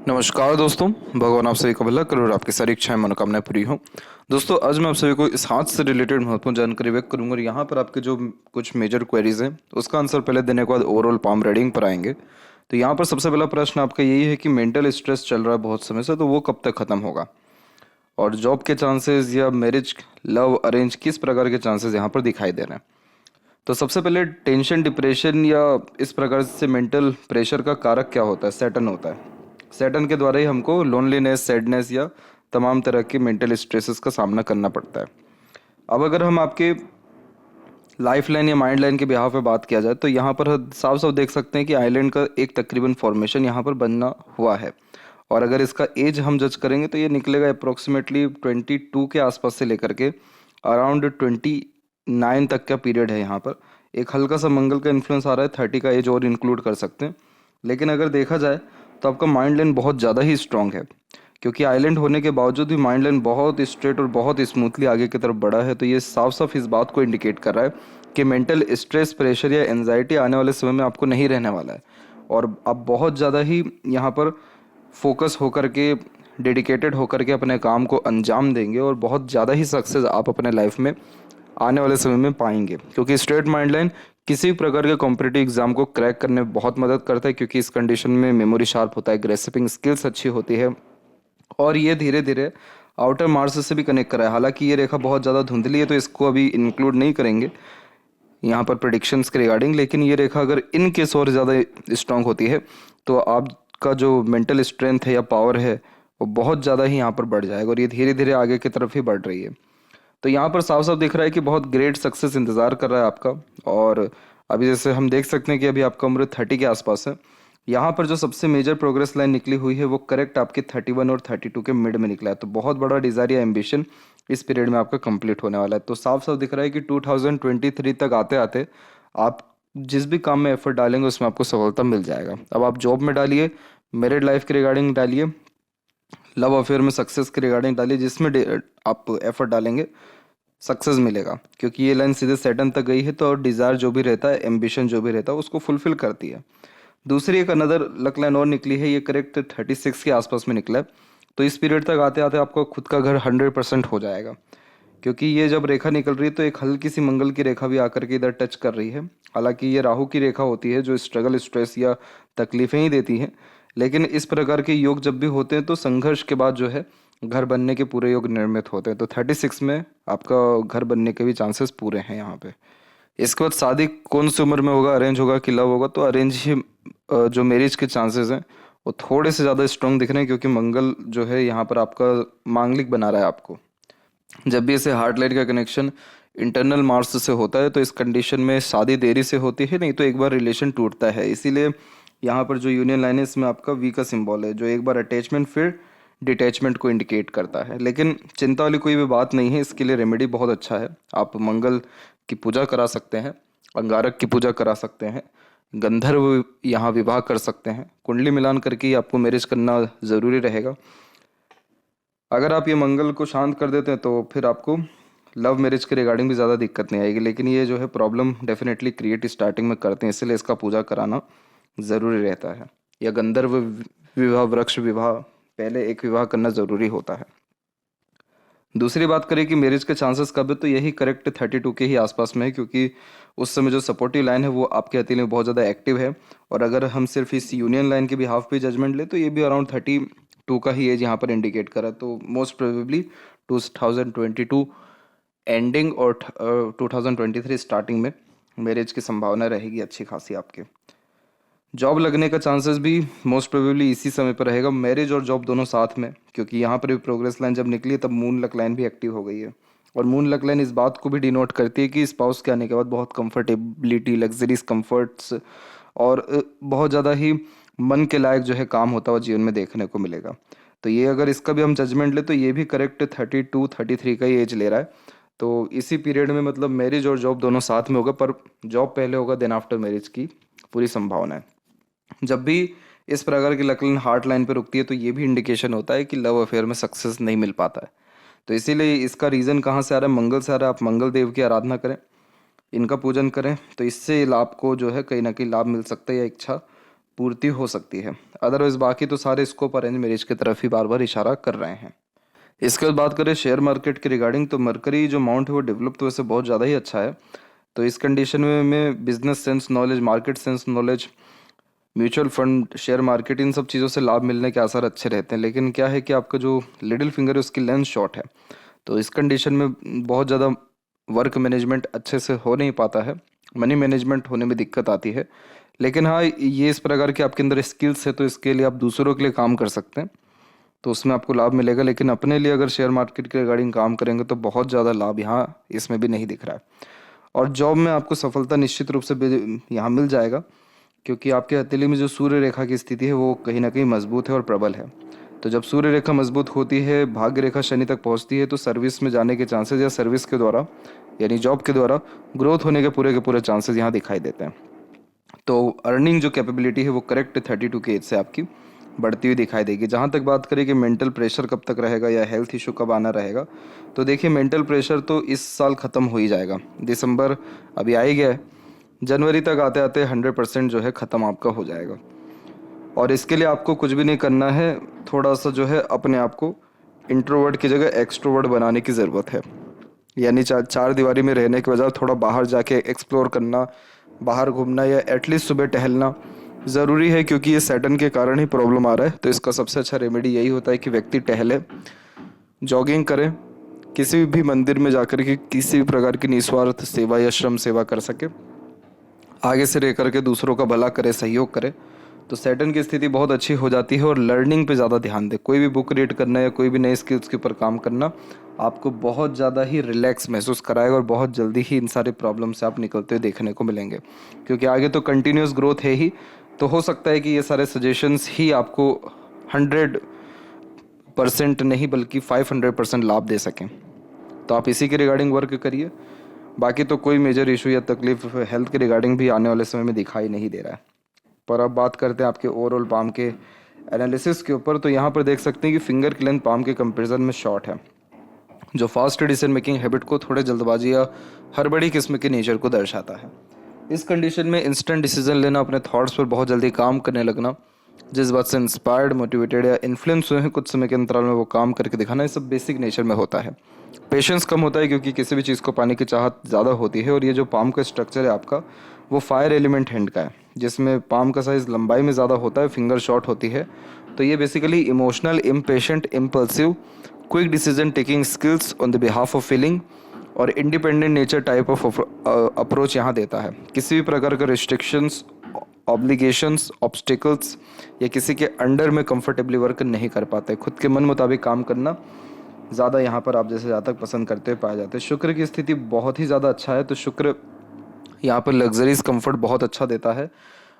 नमस्कार दोस्तों, भगवान आप सभी का भला करे और आपकी सारी इच्छाएं मनोकामनाएं पूरी हो। दोस्तों, आज मैं आप सभी को इस हाथ से रिलेटेड महत्वपूर्ण जानकारी व्यक्त करूंगा और यहाँ पर आपके जो कुछ मेजर क्वेरीज हैं उसका आंसर पहले देने के बाद ओवरऑल पाम रीडिंग पर आएंगे। तो यहाँ पर सबसे पहला प्रश्न आपका यही है कि मेंटल स्ट्रेस चल रहा है बहुत समय से, तो वो कब तक खत्म होगा, और जॉब के चांसेस या मैरिज, लव, अरेंज, किस प्रकार के चांसेस यहाँ पर दिखाई दे रहे हैं। तो सबसे पहले टेंशन, डिप्रेशन या इस प्रकार से मेंटल प्रेशर का कारक क्या होता है? सैटर्न होता है। सैटर्न के द्वारा ही हमको लोनलीनेस, सैडनेस या तमाम तरह के मेंटल स्ट्रेसेस का सामना करना पड़ता है। अब अगर हम आपके लाइफ लाइन या माइंड लाइन के बिहाफ पे बात किया जाए तो यहाँ पर साफ साफ देख सकते हैं कि आइलैंड का एक तकरीबन फॉर्मेशन यहाँ पर बनना हुआ है। और अगर इसका एज हम जज करेंगे तो ये निकलेगा अप्रोक्सीमेटली 22 के आसपास से लेकर के अराउंड 29 तक का पीरियड है। यहाँ पर एक हल्का सा मंगल का इन्फ्लुएंस आ रहा है, 30 का एज और इंक्लूड कर सकते हैं। लेकिन अगर देखा जाए तो आपका माइंड लाइन बहुत ज़्यादा ही स्ट्रांग है, क्योंकि आइलैंड होने के बावजूद भी माइंड लाइन बहुत स्ट्रेट और बहुत स्मूथली आगे की तरफ बढ़ा है। तो ये साफ साफ इस बात को इंडिकेट कर रहा है कि मेंटल स्ट्रेस, प्रेशर या एंजाइटी आने वाले समय में आपको नहीं रहने वाला है, और आप बहुत ज़्यादा ही यहाँ पर फोकस होकर के, डेडिकेटेड होकर के अपने काम को अंजाम देंगे और बहुत ज़्यादा ही सक्सेस आप अपने लाइफ में आने वाले समय में पाएंगे। क्योंकि स्ट्रेट माइंड लाइन किसी भी प्रकार के कॉम्पिटिटिव एग्जाम को क्रैक करने में बहुत मदद करता है, क्योंकि इस कंडीशन में मेमोरी शार्प होता है, ग्रेस्पिंग स्किल्स अच्छी होती है, और ये धीरे धीरे आउटर मार्स से भी कनेक्ट करा है। हालांकि ये रेखा बहुत ज़्यादा धुंधली है तो इसको अभी इंक्लूड नहीं करेंगे यहाँ पर प्रेडिक्शंस के रिगार्डिंग, लेकिन ये रेखा अगर इन केस और ज़्यादा स्ट्रांग होती है तो आपका जो मेंटल स्ट्रेंथ है या पावर है वो बहुत ज़्यादा ही यहाँ पर बढ़ जाएगा, और ये धीरे धीरे आगे की तरफ ही बढ़ रही है। तो यहाँ पर साफ साफ दिख रहा है कि बहुत ग्रेट सक्सेस इंतज़ार कर रहा है आपका। और अभी जैसे हम देख सकते हैं कि अभी आपका उम्र 30 के आसपास है। यहाँ पर जो सबसे मेजर प्रोग्रेस लाइन निकली हुई है वो करेक्ट आपके 31 और 32 के मिड में निकला है। तो बहुत बड़ा डिज़ायर या एम्बिशन इस पीरियड में आपका कंप्लीट होने वाला है। तो साफ साफ दिख रहा है कि 2023 तक आते आते आप जिस भी काम में एफर्ट डालेंगे उसमें आपको सफलता मिल जाएगा। अब आप जॉब में डालिए, मैरिड लाइफ के रिगार्डिंग डालिए, लव अफेयर में सक्सेस के रिगार्डिंग डालिए, जिसमें आप एफर्ट डालेंगे सक्सेस मिलेगा, क्योंकि ये लाइन सीधे सैटर्न तक गई है। तो डिज़ायर जो भी रहता है, एम्बिशन जो भी रहता है, उसको फुलफिल करती है। दूसरी एक अनदर लक लाइन और निकली है, ये करेक्ट 36 के आसपास में निकला है। तो इस पीरियड तक आते आते आपका खुद का घर 100% हो जाएगा, क्योंकि ये जब रेखा निकल रही है तो एक हल्की सी मंगल की रेखा भी आकर के इधर टच कर रही है। हालांकि ये राहु की रेखा होती है जो स्ट्रगल, स्ट्रेस या तकलीफें ही देती हैं, लेकिन इस प्रकार के योग जब भी होते हैं तो संघर्ष के बाद जो है घर बनने के पूरे योग निर्मित होते हैं। तो 36 में आपका घर बनने के भी चांसेस पूरे हैं यहाँ पे। इसके बाद शादी कौन सी उम्र में होगा, अरेंज होगा कि लव होगा, तो अरेंज ही जो मैरिज के चांसेस हैं वो थोड़े से ज़्यादा स्ट्रॉन्ग दिख रहे हैं, क्योंकि मंगल जो है यहाँ पर आपका मांगलिक बना रहा है आपको। जब भी इसे हार्ट लाइन का कनेक्शन इंटरनल मार्स से होता है तो इस कंडीशन में शादी देरी से होती है, नहीं तो एक बार रिलेशन टूटता है। इसीलिए यहाँ पर जो यूनियन लाइन है इसमें आपका वी का सिंबल है, जो एक बार अटैचमेंट फिर डिटैचमेंट को इंडिकेट करता है। लेकिन चिंता वाली कोई भी बात नहीं है, इसके लिए रेमेडी बहुत अच्छा है। आप मंगल की पूजा करा सकते हैं, अंगारक की पूजा करा सकते हैं, गंधर्व यहाँ विवाह कर सकते हैं, कुंडली मिलान करके ही आपको मैरिज करना ज़रूरी रहेगा। अगर आप ये मंगल को शांत कर देते हैं तो फिर आपको लव मैरिज के रिगार्डिंग भी ज़्यादा दिक्कत नहीं आएगी। लेकिन ये जो है प्रॉब्लम डेफिनेटली क्रिएट स्टार्टिंग में करते हैं, इसलिए इसका पूजा कराना ज़रूरी रहता है। या गंधर्व विवाह, वृक्ष विवाह, पहले एक विवाह करना ज़रूरी होता है। दूसरी बात करें कि मैरिज के चांसेस कब है, तो यही करेक्ट 32 के ही आसपास में है, क्योंकि उस समय जो सपोर्टिव लाइन है वो आपके हथेली में बहुत ज़्यादा एक्टिव है। और अगर हम सिर्फ इस यूनियन लाइन के भी हाफ पे जजमेंट ले तो ये भी अराउंड 32 का ही एज यहाँ पर इंडिकेट करा। तो मोस्ट प्रोबेबली 2022 एंडिंग और 2023 स्टार्टिंग में मैरिज की संभावना रहेगी अच्छी खासी आपके। जॉब लगने का चांसेस भी मोस्ट प्रोबेबली इसी समय पर रहेगा, मैरिज और जॉब दोनों साथ में, क्योंकि यहाँ पर भी प्रोग्रेस लाइन जब निकली तब मून लक लाइन भी एक्टिव हो गई है। और मून लक लाइन इस बात को भी डिनोट करती है कि स्पाउस के आने के बाद बहुत कंफर्टेबिलिटी, लग्जरीज, कंफर्ट्स और बहुत ज़्यादा ही मन के लायक जो है काम होता हुआ जीवन में देखने को मिलेगा। तो ये अगर इसका भी हम जजमेंट ले तो ये भी करेक्ट 32-33 का ही एज ले रहा है। तो इसी पीरियड में मतलब मैरिज और जॉब दोनों साथ में होगा, पर जॉब पहले होगा देन आफ्टर मैरिज की पूरी संभावना है। जब भी इस प्रकार की लक लाइन हार्ट लाइन पे रुकती है तो ये भी इंडिकेशन होता है कि लव अफेयर में सक्सेस नहीं मिल पाता है। तो इसीलिए इसका रीज़न कहाँ से आ रहा है? मंगल से आ रहा है। आप मंगल देव की आराधना करें, इनका पूजन करें, तो इससे लाभ को जो है कहीं ना कहीं लाभ मिल सकता है या इच्छा पूर्ति हो सकती है। अदरवाइज बाकी तो सारे स्कोप अरेंज मैरिज की तरफ ही बार बार इशारा कर रहे हैं। इसके बाद बात करें शेयर मार्केट के रिगार्डिंग, तो मरकरी जो माउंट है वो डेवलप तो वैसे बहुत ज़्यादा ही अच्छा है। तो इस कंडीशन में business sense knowledge, market sense knowledge, mutual fund, share market, इन सब चीज़ों से लाभ मिलने के आसार अच्छे रहते हैं। लेकिन क्या है कि आपका जो लिटिल फिंगर है उसकी लेंथ शॉर्ट है, तो इस कंडीशन में बहुत ज़्यादा वर्क मैनेजमेंट अच्छे से हो नहीं पाता है, मनी मैनेजमेंट होने में दिक्कत आती है। लेकिन हाँ, ये इस प्रकार के आपके अंदर स्किल्स है तो इसके लिए आप दूसरों के लिए काम कर सकते हैं, तो उसमें आपको लाभ मिलेगा। लेकिन अपने लिए अगर शेयर मार्केट के रिगार्डिंग काम करेंगे तो बहुत ज़्यादा लाभ यहाँ इसमें भी नहीं दिख रहा है। और जॉब में आपको सफलता निश्चित रूप से यहाँ मिल जाएगा, क्योंकि आपके हथेली में जो सूर्य रेखा की स्थिति है वो कहीं ना कहीं मजबूत है और प्रबल है। तो जब सूर्य रेखा मजबूत होती है, भाग्य रेखा शनि तक पहुंचती है, तो सर्विस में जाने के चांसेस या सर्विस के द्वारा यानी जॉब के द्वारा ग्रोथ होने के पूरे चांसेस यहाँ दिखाई देते हैं। तो अर्निंग जो कैपेबिलिटी है वो करेक्ट 32 की एज से आपकी बढ़ती हुई दिखाई देगी। जहाँ तक बात करें कि मेंटल प्रेशर कब तक रहेगा या हेल्थ इशू कब आना रहेगा, तो देखिए मेंटल प्रेशर तो इस साल ख़त्म हो ही जाएगा। दिसंबर अभी आ ही गया है, जनवरी तक आते आते 100% जो है ख़त्म आपका हो जाएगा। और इसके लिए आपको कुछ भी नहीं करना है, थोड़ा सा जो है अपने आप को इंट्रोवर्ट की जगह एक्सट्रोवर्ट बनाने की ज़रूरत है। यानी चार दीवारी में रहने के बजाय थोड़ा बाहर जाके एक्सप्लोर करना, बाहर घूमना या एटलीस्ट सुबह टहलना ज़रूरी है, क्योंकि ये सैटर्न के कारण ही प्रॉब्लम आ रहा है। तो इसका सबसे अच्छा रेमेडी यही होता है कि व्यक्ति टहले, जॉगिंग करे, किसी भी मंदिर में जाकर के किसी भी प्रकार की निस्वार्थ सेवा या श्रम सेवा कर सके, आगे से रह करके दूसरों का भला करे, सहयोग करे, तो सैटर्न की स्थिति बहुत अच्छी हो जाती है। और लर्निंग पे ज़्यादा ध्यान दे, कोई भी बुक रीड करना या कोई भी नए स्किल्स के ऊपर काम करना आपको बहुत ज़्यादा ही रिलैक्स महसूस कराएगा और बहुत जल्दी ही इन सारे प्रॉब्लम से आप निकलते हुए देखने को मिलेंगे, क्योंकि आगे तो कंटिन्यूस ग्रोथ है ही। तो हो सकता है कि ये सारे सजेशंस ही आपको 100% नहीं बल्कि 500% लाभ दे सकें। तो आप इसी के रिगार्डिंग वर्क करिए। बाकी तो कोई मेजर इशू या तकलीफ हेल्थ के रिगार्डिंग भी आने वाले समय में दिखाई नहीं दे रहा है। पर अब बात करते हैं आपके ओवरऑल पाम के एनालिसिस के ऊपर। तो यहाँ पर देख सकते हैं कि फिंगर की लेंथ पाम के कंपेरिजन में शॉर्ट है, जो फास्ट डिसीजन मेकिंग हैबिट को, थोड़े जल्दबाजी या हड़बड़ी किस्म के नेचर को दर्शाता है। इस कंडीशन में इंस्टेंट डिसीजन लेना, अपने थॉट्स पर बहुत जल्दी काम करने लगना, जिस बात से इंस्पायर्ड, मोटिवेटेड या इन्फ्लुएंस हुए हैं कुछ समय के अंतराल में वो काम करके दिखाना, ये सब बेसिक नेचर में होता है। पेशेंस कम होता है, क्योंकि किसी भी चीज़ को पाने की चाहत ज़्यादा होती है। और ये जो पाम का स्ट्रक्चर है आपका, वो फायर एलिमेंट हैंड का है, जिसमें पाम का साइज़ लंबाई में ज़्यादा होता है, फिंगर शॉर्ट होती है। तो ये basically emotional, impatient, impulsive, quick decision taking skills on the behalf of feeling और independent nature type of approach यहाँ देता है। किसी भी प्रकार का रिस्ट्रिक्शंस, ऑब्लिगेशंस, ऑब्स्टिकल्स या किसी के अंडर में कंफर्टेबली वर्क नहीं कर पाते, खुद के मन मुताबिक काम करना ज़्यादा यहाँ पर आप जैसे जातक पसंद करते हुए पाए जाते हैं। शुक्र की स्थिति बहुत ही ज़्यादा अच्छा है, तो शुक्र यहाँ पर लग्जरीज कंफर्ट बहुत अच्छा देता है।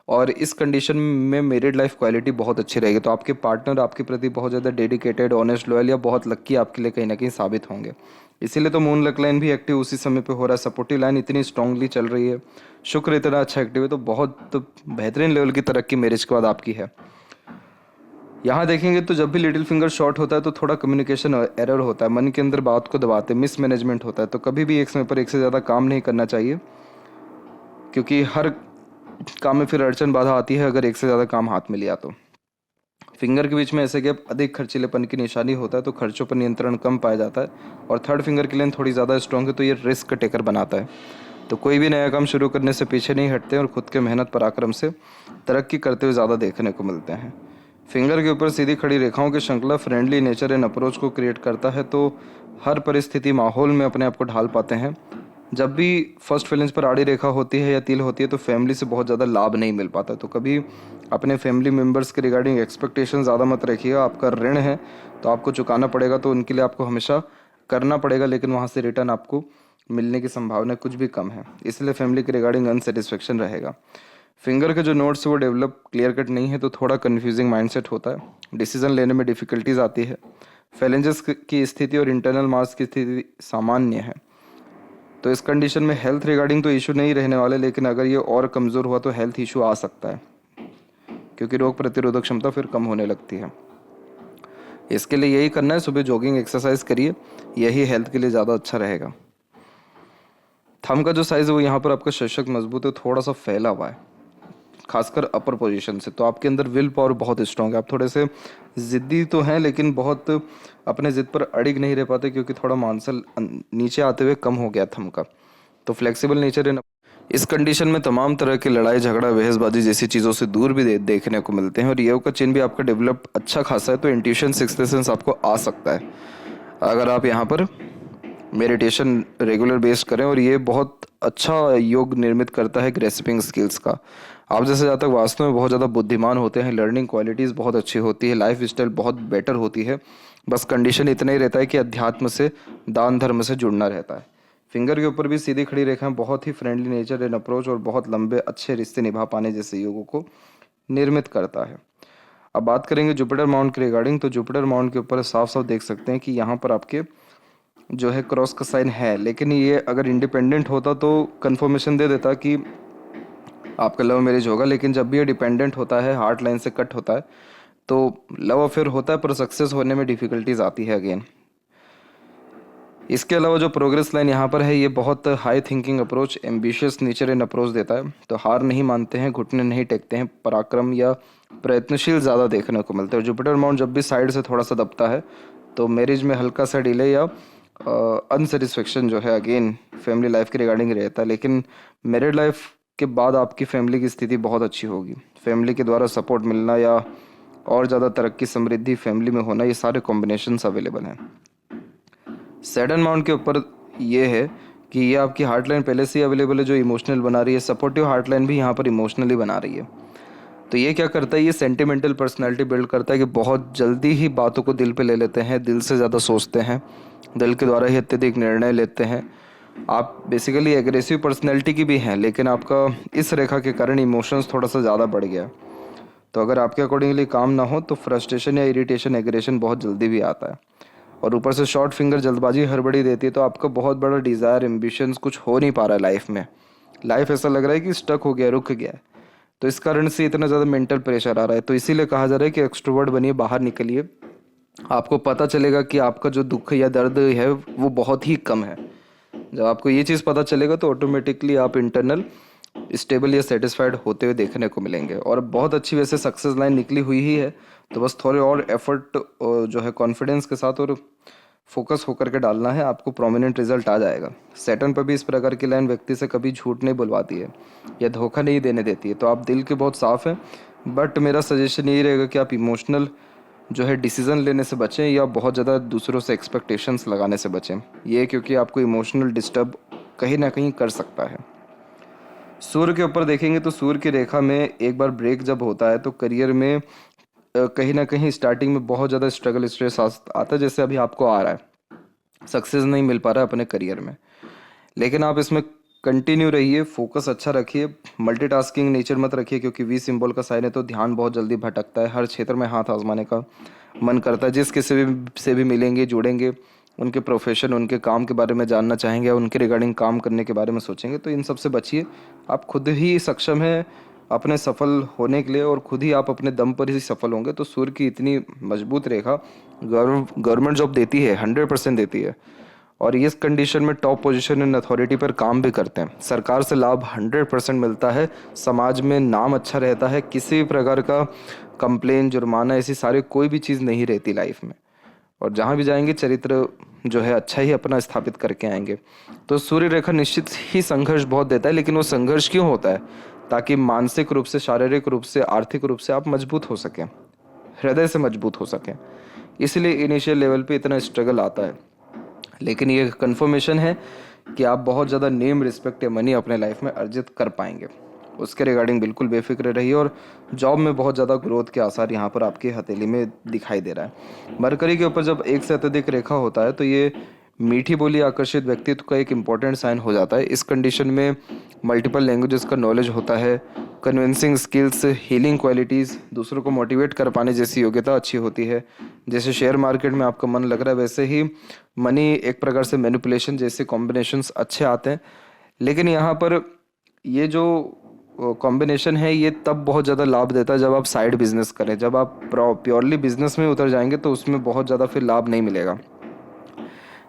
और इस कंडीशन में मैरिड लाइफ क्वालिटी बहुत अच्छी रहेगी। तो आपके पार्टनर आपके प्रति बहुत ज़्यादा डेडिकेटेड, ऑनेस्ट, लॉयल या बहुत लक्की आपके लिए कहीं ना कहीं साबित होंगे। इसीलिए तो मून लक लाइन भी एक्टिव उसी समय पे हो रहा है, सपोर्टिव लाइन इतनी स्ट्रांगली चल रही है, शुक्र इतना अच्छा एक्टिव है, तो बहुत बेहतरीन लेवल की तरक्की मैरिज के बाद आपकी है। यहाँ देखेंगे तो जब भी लिटिल फिंगर शॉर्ट होता है तो थोड़ा कम्युनिकेशन एरर होता है, मन के अंदर बात को दबाते, मिसमैनेजमेंट होता है। तो कभी भी एक समय पर एक से ज़्यादा काम नहीं करना चाहिए, क्योंकि हर काम में फिर अड़चन बाधा आती है अगर एक से ज़्यादा काम हाथ में लिया तो। फिंगर के बीच में ऐसे गैप अधिक खर्चीलेपन की निशानी होता है, तो खर्चों पर नियंत्रण कम पाया जाता है। और थर्ड फिंगर की लेंथ थोड़ी ज़्यादा स्ट्रॉन्ग है, तो ये रिस्क टेकर बनाता है। तो कोई भी नया काम शुरू करने से पीछे नहीं हटते और खुद के मेहनत पराक्रम से तरक्की करते हुए ज़्यादा देखने को मिलते हैं। फिंगर के ऊपर सीधी खड़ी रेखाओं की श्रृंखला फ्रेंडली नेचर एंड अप्रोच को क्रिएट करता है, तो हर परिस्थिति माहौल में अपने आप को ढाल पाते हैं। जब भी फर्स्ट फेलेंस पर आड़ी रेखा होती है या तिल होती है तो फैमिली से बहुत ज़्यादा लाभ नहीं मिल पाता। तो कभी अपने फैमिली मेम्बर्स के रिगार्डिंग एक्सपेक्टेशन ज़्यादा मत रखिएगा। आपका ऋण है तो आपको चुकाना पड़ेगा, तो उनके लिए आपको हमेशा करना पड़ेगा, लेकिन वहाँ से रिटर्न आपको मिलने की संभावना कुछ भी कम है, इसलिए फैमिली के रिगार्डिंग अनसेटिस्फेक्शन रहेगा। फिंगर के जो नोट्स वो डेवलप क्लियर कट नहीं है, तो थोड़ा कन्फ्यूजिंग माइंडसेट होता है, डिसीजन लेने में डिफ़िकल्टीज आती है। फैलेंजेस की स्थिति और इंटरनल मार्क्स की स्थिति सामान्य है। तो इस कंडीशन में हेल्थ रिगार्डिंग तो इशू नहीं रहने वाले, लेकिन अगर ये और कमज़ोर हुआ तो हेल्थ इशू आ सकता है, क्योंकि रोग प्रतिरोधक क्षमता फिर कम होने लगती है। इसके लिए यही करना है, सुबह जॉगिंग एक्सरसाइज करिए, यही हेल्थ के लिए ज़्यादा अच्छा रहेगा। थंब का जो साइज़ है वो यहाँ पर आपका शीर्षक मजबूत है, थोड़ा सा फैला हुआ है, खासकर अपर पोजीशन से। तो आपके अंदर विल पावर बहुत स्ट्रांग है। आप थोड़े से ज़िद्दी तो हैं, लेकिन बहुत अपने ज़िद पर अड़िग नहीं रह पाते, क्योंकि थोड़ा मानसल नीचे आते हुए कम हो गया था उनका। तो फ्लेक्सिबल नेचर है। इस कंडीशन में तमाम तरह की लड़ाई झगड़ा बहसबाजी जैसी चीज़ों से दूर भी देखने को मिलते हैं। और ये का चिन्ह भी आपका डेवलप अच्छा खासा है, तो इंट्यूशन सिक्स्थ सेंस आपको आ सकता है अगर आप यहाँ पर मेडिटेशन रेगुलर बेस करें। और ये बहुत अच्छा योग निर्मित करता है ग्रेस्पिंग स्किल्स का। आप जैसे ज़्यादा तक वास्तव में बहुत ज़्यादा बुद्धिमान होते हैं, लर्निंग क्वालिटीज़ बहुत अच्छी होती है, लाइफ स्टाइल बहुत बेटर होती है। बस कंडीशन इतना ही रहता है कि अध्यात्म से, दान धर्म से जुड़ना रहता है। फिंगर के ऊपर भी सीधी खड़ी रेखाएं बहुत ही फ्रेंडली नेचर एंड अप्रोच और बहुत लंबे अच्छे रिश्ते निभा पाने जैसे योगों को निर्मित करता है। अब बात करेंगे जुपिटर माउंट के रिगार्डिंग। तो जुपिटर माउंट के ऊपर साफ साफ देख सकते हैं कि यहाँ पर आपके जो है क्रॉस का साइन है, लेकिन ये अगर इंडिपेंडेंट होता तो कंफर्मेशन दे देता कि आपका लव मैरिज होगा। लेकिन जब भी ये डिपेंडेंट होता है, हार्ट लाइन से कट होता है, तो लव अफेयर होता है पर सक्सेस होने में डिफ़िकल्टीज आती है अगेन। इसके अलावा जो प्रोग्रेस लाइन यहाँ पर है, ये बहुत high thinking approach, ambitious nature and approach देता है। तो हार नहीं मानते हैं, घुटने नहीं टेकते हैं, पराक्रम या प्रयत्नशील ज़्यादा देखने को मिलता है। और जुपिटर माउंट जब भी साइड से थोड़ा सा दबता है तो मैरिज में हल्का सा डिले या अनसेटिस्फेक्शन जो है अगेन फैमिली लाइफ के रिगार्डिंग रहता है। लेकिन मैरिड लाइफ के बाद आपकी फैमिली की स्थिति बहुत अच्छी होगी। फैमिली के द्वारा सपोर्ट मिलना या और ज़्यादा तरक्की समृद्धि फैमिली में होना, ये सारे कॉम्बिनेशंस अवेलेबल हैं। सैटर्न माउंट के ऊपर ये है कि ये आपकी हार्ट लाइन पहले से ही अवेलेबल है जो इमोशनल बना रही है। सपोर्टिव हार्ट लाइन भी यहाँ पर इमोशनली बना रही है। तो ये क्या करता है, ये सेंटिमेंटल पर्सनालिटी बिल्ड करता है कि बहुत जल्दी ही बातों को दिल पे ले लेते हैं, दिल से ज़्यादा सोचते हैं, दिल के द्वारा ही अत्यधिक निर्णय लेते हैं। आप बेसिकली एग्रेसिव पर्सनैलिटी की भी हैं, लेकिन आपका इस रेखा के कारण इमोशंस थोड़ा सा ज़्यादा बढ़ गया। तो अगर आपके अकॉर्डिंगली काम ना हो तो फ्रस्ट्रेशन या इरिटेशन, एग्रेशन बहुत जल्दी भी आता है। और ऊपर से शॉर्ट फिंगर जल्दबाजी हड़बड़ी देती है। तो आपका बहुत बड़ा डिज़ायर, एम्बिशंस कुछ हो नहीं पा रहा है लाइफ में। लाइफ ऐसा लग रहा है कि स्टक हो गया, रुक गया है। तो इस कारण से इतना ज़्यादा मेंटल प्रेशर आ रहा है। तो इसीलिए कहा जा रहा है कि एक्सट्रोवर्ट बनिए, बाहर निकलिए। आपको पता चलेगा कि आपका जो दुख या दर्द है वो बहुत ही कम है। जब आपको ये चीज़ पता चलेगा तो ऑटोमेटिकली आप इंटरनल स्टेबल या सेटिस्फाइड होते हुए देखने को मिलेंगे। और बहुत अच्छी वैसे सक्सेस लाइन निकली हुई ही है। तो बस थोड़े और एफर्ट जो है कॉन्फिडेंस के साथ और फोकस होकर के डालना है, आपको प्रोमिनेंट रिजल्ट आ जाएगा। सैटर्न पर भी इस प्रकार की लाइन व्यक्ति से कभी झूठ नहीं बुलवाती है या धोखा नहीं देने देती है। तो आप दिल के बहुत साफ हैं, बट मेरा सजेशन यही रहेगा कि आप इमोशनल जो है डिसीज़न लेने से बचें या बहुत ज़्यादा दूसरों से एक्सपेक्टेशंस लगाने से बचें। ये क्योंकि आपको इमोशनल डिस्टर्ब कहीं ना कहीं कर सकता है। सूर्य के ऊपर देखेंगे तो सूर्य की रेखा में एक बार ब्रेक जब होता है तो करियर में कहीं ना कहीं स्टार्टिंग में बहुत ज़्यादा स्ट्रगल स्ट्रेस आता है, जैसे अभी आपको आ रहा है। सक्सेस नहीं मिल पा रहा है अपने करियर में, लेकिन आप इसमें कंटिन्यू रहिए, फोकस अच्छा रखिए, मल्टीटास्किंग नेचर मत रखिए, क्योंकि वी सिंबल का साइन है तो ध्यान बहुत जल्दी भटकता है। हर क्षेत्र में हाथ आजमाने का मन करता है। जिस किसी भी से भी मिलेंगे, जुड़ेंगे, उनके प्रोफेशन, उनके काम के बारे में जानना चाहेंगे, उनके रिगार्डिंग काम करने के बारे में सोचेंगे। तो इन सब से बचिए। आप खुद ही सक्षम हैं अपने सफल होने के लिए और खुद ही आप अपने दम पर ही सफल होंगे। तो सूर्य की इतनी मजबूत रेखा गवर्नमेंट जॉब देती है, 100% देती है। और इस कंडीशन में टॉप पोजीशन इन अथॉरिटी पर काम भी करते हैं। सरकार से लाभ 100% मिलता है। समाज में नाम अच्छा रहता है। किसी भी प्रकार का कंप्लेन, जुर्माना, ऐसी सारी कोई भी चीज़ नहीं रहती लाइफ में। और जहाँ भी जाएंगे चरित्र जो है अच्छा ही अपना स्थापित करके आएंगे। तो सूर्य रेखा निश्चित ही संघर्ष बहुत देता है, लेकिन वो संघर्ष क्यों होता है? ताकि मानसिक रूप से, शारीरिक रूप से, आर्थिक रूप से आप मजबूत हो सकें, हृदय से मजबूत हो सकें। इसलिए इनिशियल लेवल पे इतना स्ट्रगल आता है। लेकिन ये कंफर्मेशन है कि आप बहुत ज़्यादा नेम, रिस्पेक्ट या मनी अपने लाइफ में अर्जित कर पाएंगे। उसके रिगार्डिंग बिल्कुल बेफिक्र रहिए। और जॉब में बहुत ज़्यादा ग्रोथ के आसार यहाँ पर आपकी हथेली में दिखाई दे रहा है। मरकरी के ऊपर जब एक से अत्यधिक रेखा होता है तो ये मीठी बोली आकर्षित व्यक्तित्व का एक इम्पॉर्टेंट साइन हो जाता है। इस कंडीशन में मल्टीपल लैंग्वेजेस का नॉलेज होता है, कन्विंसिंग स्किल्स, हीलिंग क्वालिटीज़, दूसरों को मोटिवेट कर पाने जैसी योग्यता अच्छी होती है। जैसे शेयर मार्केट में आपका मन लग रहा है, वैसे ही मनी एक प्रकार से मैनिपुलेशन जैसे कॉम्बिनेशंस अच्छे आते हैं। लेकिन यहाँ पर ये जो कॉम्बिनेशन है ये तब बहुत ज़्यादा लाभ देता है जब आप साइड बिजनेस करें। जब आप प्योरली बिजनेस में उतर जाएंगे तो उसमें बहुत ज़्यादा फिर लाभ नहीं मिलेगा।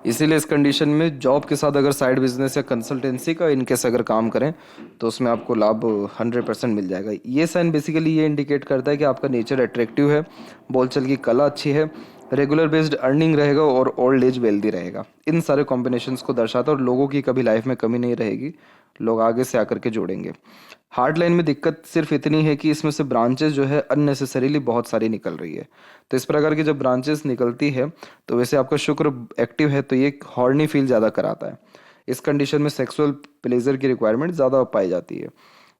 इसीलिए इस कंडीशन में जॉब के साथ अगर साइड बिजनेस या कंसल्टेंसी का इनकेस अगर काम करें तो उसमें आपको लाभ 100% मिल जाएगा। ये साइन बेसिकली ये इंडिकेट करता है कि आपका नेचर अट्रैक्टिव है, बोलचाल की कला अच्छी है, रेगुलर बेस्ड अर्निंग रहेगा और ओल्ड एज वेल्दी रहेगा। इन सारे कॉम्बिनेशंस को दर्शाता है और लोगों की कभी लाइफ में कमी नहीं रहेगी, लोग आगे से आकर के जोड़ेंगे। हार्ड लाइन में दिक्कत सिर्फ इतनी है कि इसमें से ब्रांचेस जो है अननेसेसरीली बहुत सारी निकल रही है। तो इस प्रकार की जब ब्रांचेस निकलती है तो वैसे आपका शुक्र एक्टिव है तो ये हॉर्नी फील ज़्यादा कराता है। इस कंडीशन में सेक्सुअल प्लेजर की रिक्वायरमेंट ज़्यादा पाई जाती है।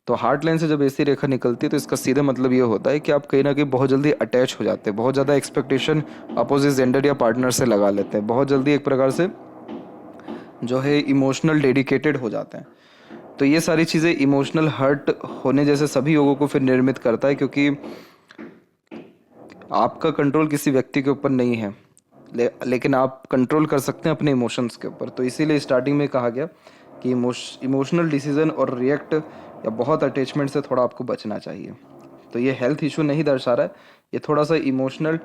तो हार्ट लाइन से जब ऐसी रेखा निकलती है तो इसका सीधा मतलब ये होता है कि आप कहीं ना कहीं बहुत जल्दी अटैच हो जाते हैं, बहुत ज़्यादा एक्सपेक्टेशन अपोजिट जेंडर या पार्टनर से लगा लेते हैं, बहुत जल्दी एक प्रकार से जो है इमोशनल डेडिकेटेड हो जाते हैं। तो ये सारी चीज़ें इमोशनल हर्ट होने जैसे सभी योगों को फिर निर्मित करता है, क्योंकि आपका कंट्रोल किसी व्यक्ति के ऊपर नहीं है, लेकिन आप कंट्रोल कर सकते हैं अपने इमोशंस के ऊपर। तो इसीलिए स्टार्टिंग में कहा गया कि इमोशनल डिसीजन और रिएक्ट या बहुत अटैचमेंट से थोड़ा आपको बचना चाहिए। तो ये हेल्थ इशू नहीं दर्शा रहा है, ये थोड़ा सा इमोशनल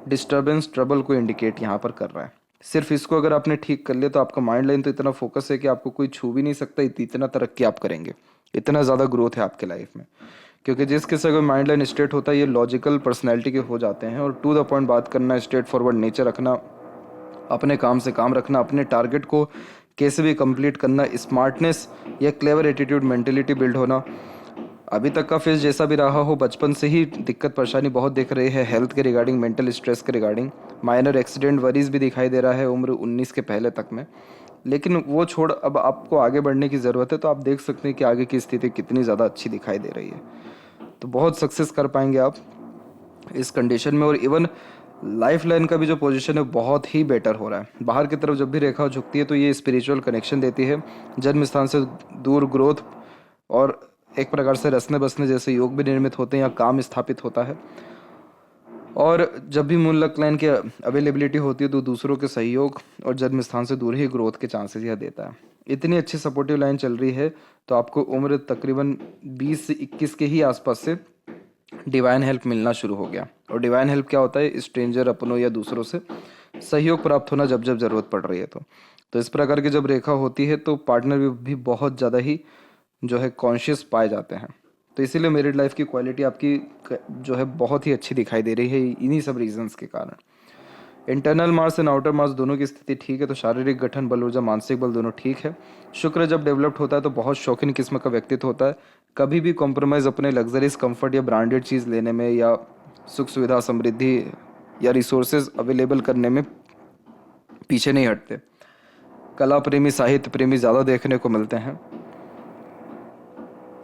डिस्टर्बेंस ट्रबल को इंडिकेट यहाँ पर कर रहा है। सिर्फ इसको अगर आपने ठीक कर लिया तो आपका माइंड लाइन तो इतना फोकस है कि आपको कोई छू भी नहीं सकता, इतना तरक्की आप करेंगे, इतना ज़्यादा ग्रोथ है आपके लाइफ में। क्योंकि जिस किसी का माइंड लाइन स्ट्रेट होता है ये लॉजिकल पर्सनैलिटी के हो जाते हैं और टू द पॉइंट बात करना, स्ट्रेट फॉरवर्ड नेचर रखना, अपने काम से काम रखना, अपने टारगेट को कैसे भी कंप्लीट करना, स्मार्टनेस या क्लेवर एटीट्यूड मेंटेलिटी बिल्ड होना। अभी तक का फेज जैसा भी रहा हो, बचपन से ही दिक्कत परेशानी बहुत दिख रही है हेल्थ के रिगार्डिंग, मेंटल स्ट्रेस के रिगार्डिंग, माइनर एक्सीडेंट वरीज भी दिखाई दे रहा है उम्र 19 के पहले तक में। लेकिन वो छोड़ अब आपको आगे बढ़ने की ज़रूरत है। तो आप देख सकते हैं कि आगे की स्थिति कितनी ज़्यादा अच्छी दिखाई दे रही है। तो बहुत सक्सेस कर पाएंगे आप इस कंडीशन में। और इवन लाइफ लाइन का भी जो पोजीशन है बहुत ही बेटर हो रहा है। बाहर की तरफ जब भी रेखा झुकती है तो ये स्पिरिचुअल कनेक्शन देती है, जन्म स्थान से दूर ग्रोथ और एक प्रकार से रसने बसने जैसे योग भी निर्मित होते हैं या काम स्थापित होता है। और जब भी मूल लक लाइन की अवेलेबिलिटी होती है तो दूसरों के सहयोग और जन्म स्थान से दूर ही ग्रोथ के चांसेस यह देता है। इतनी अच्छी सपोर्टिव लाइन चल रही है तो आपको उम्र तकरीबन 20 से 21 के ही आसपास से डिवाइन हेल्प मिलना शुरू हो गया। और डिवाइन हेल्प क्या होता है? स्ट्रेंजर, अपनों या दूसरों से सहयोग प्राप्त होना जब जब ज़रूरत पड़ रही है। तो इस प्रकार की जब रेखा होती है तो पार्टनर भी बहुत ज़्यादा ही जो है कॉन्शियस पाए जाते हैं। तो इसीलिए मैरिड लाइफ की क्वालिटी आपकी जो है बहुत ही अच्छी दिखाई दे रही है इन्हीं सब रीजंस के कारण। Internal Mars and outer Mars दोनों की स्थिति ठीक है तो शारीरिक गठन, बल, ऊर्जा, मानसिक बल दोनों ठीक है। शुक्र जब डेवलप्ड होता है तो बहुत शौकीन किस्म का व्यक्तित्व होता है, कभी भी कॉम्प्रोमाइज़ अपने लग्जरीज, कंफर्ट या ब्रांडेड चीज़ लेने में या सुख सुविधा, समृद्धि या रिसोर्सेज अवेलेबल करने में पीछे नहीं हटते। कला प्रेमी, साहित्य प्रेमी ज़्यादा देखने को मिलते हैं।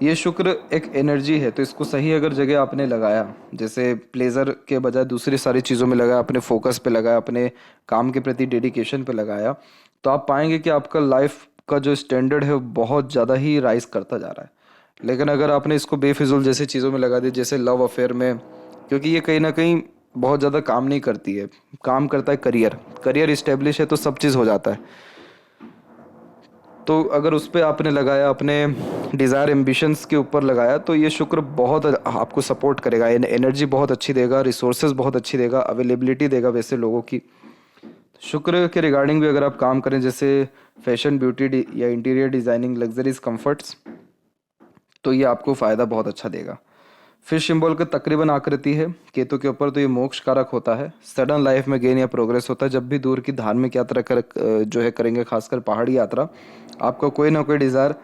ये शुक्र एक एनर्जी है तो इसको सही अगर जगह आपने लगाया, जैसे प्लेजर के बजाय दूसरी सारी चीज़ों में लगाया, अपने फोकस पे लगाया, अपने काम के प्रति डेडिकेशन पे लगाया, तो आप पाएंगे कि आपका लाइफ का जो स्टैंडर्ड है वो बहुत ज़्यादा ही राइज करता जा रहा है। लेकिन अगर आपने इसको बेफिजुल जैसी चीज़ों में लगा दी, जैसे लव अफेयर में, क्योंकि ये कहीं ना कहीं बहुत ज़्यादा काम नहीं करती है, काम करता है करियर इस्टेब्लिश है तो सब चीज़ हो जाता है। तो अगर उस पर आपने लगाया, अपने डिज़ायर एम्बिशंस के ऊपर लगाया, तो ये शुक्र बहुत आपको सपोर्ट करेगा, एनर्जी बहुत अच्छी देगा, रिसोर्सेज बहुत अच्छी देगा, अवेलेबिलिटी देगा वैसे लोगों की। शुक्र के रिगार्डिंग भी अगर आप काम करें, जैसे फैशन, ब्यूटी या इंटीरियर डिज़ाइनिंग, लग्जरीज, कंफर्ट्स, तो ये आपको फ़ायदा बहुत अच्छा देगा। फिश सिंबल का तकरीबन आकृति है केतु के ऊपर, तो ये मोक्ष कारक होता है। सडन लाइफ में गेन या प्रोग्रेस होता है। जब भी दूर की धार्मिक यात्रा जो है करेंगे, खासकर पहाड़ी यात्रा, आपका कोई ना कोई डिज़ायर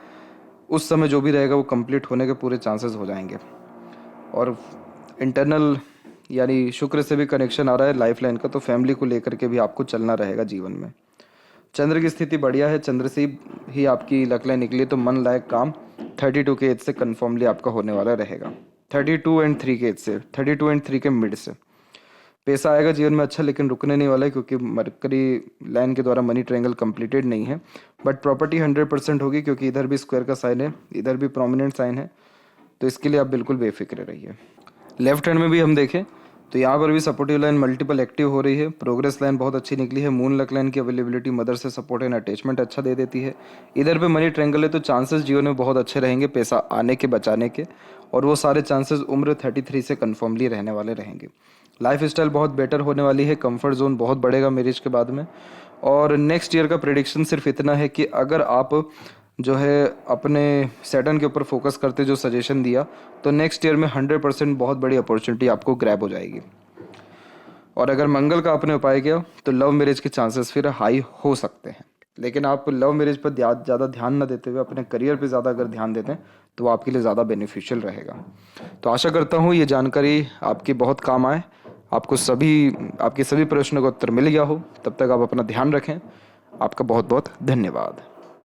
उस समय जो भी रहेगा वो कंप्लीट होने के पूरे चांसेस हो जाएंगे। और इंटरनल यानी शुक्र से भी कनेक्शन आ रहा है लाइफ लाइन का, तो फैमिली को लेकर के भी आपको चलना रहेगा जीवन में। चंद्र की स्थिति बढ़िया है, चंद्र से ही आपकी लक लाइन निकली तो मन लायक काम 32 के एज से कन्फर्मली आपका होने वाला रहेगा। 32 एंड 3 के एज से, 32 एंड 3 के मिड से पैसा आएगा जीवन में अच्छा, लेकिन रुकने नहीं वाला है क्योंकि मरकरी लाइन के द्वारा मनी ट्रायंगल कंप्लीटेड नहीं है। बट प्रॉपर्टी 100% होगी क्योंकि इधर भी स्क्वायर का साइन है, इधर भी प्रोमिनेंट साइन है, तो इसके लिए आप बिल्कुल बेफिक्र रहिए। लेफ्ट हैंड में भी हम देखें तो यहाँ पर भी सपोर्टिव लाइन मल्टीपल एक्टिव हो रही है। प्रोग्रेस लाइन बहुत अच्छी निकली है। मून लक लाइन की अवेलेबिलिटी मदर से सपोर्ट एंड अटैचमेंट अच्छा दे देती है। इधर पे मनी ट्रायंगल है तो चांसेस जीवन में बहुत अच्छे रहेंगे पैसा आने के, बचाने के, और वो सारे चांसेस उम्र 33 से कन्फर्मली रहने वाले रहेंगे। लाइफ स्टाइल बहुत बेटर होने वाली है, कंफर्ट जोन बहुत बढ़ेगा मैरिज के बाद में, और नेक्स्ट ईयर का प्रेडिक्शन सिर्फ इतना है कि अगर आप जो है अपने सैटर्न के ऊपर फोकस करते जो सजेशन दिया, तो नेक्स्ट ईयर में 100% बहुत बड़ी अपॉर्चुनिटी आपको ग्रैब हो जाएगी। और अगर मंगल का आपने उपाय किया तो लव मैरिज के चांसेस फिर हाई हो सकते हैं। लेकिन आप लव मैरिज पर ज़्यादा ध्यान न देते हुए अपने करियर पे ज़्यादा अगर ध्यान देते हैं तो वो आपके लिए ज़्यादा बेनिफिशियल रहेगा। तो आशा करता हूँ ये जानकारी आपकी बहुत काम आए, आपके सभी प्रश्नों का उत्तर मिल गया हो। तब तक आप अपना ध्यान रखें। आपका बहुत बहुत धन्यवाद।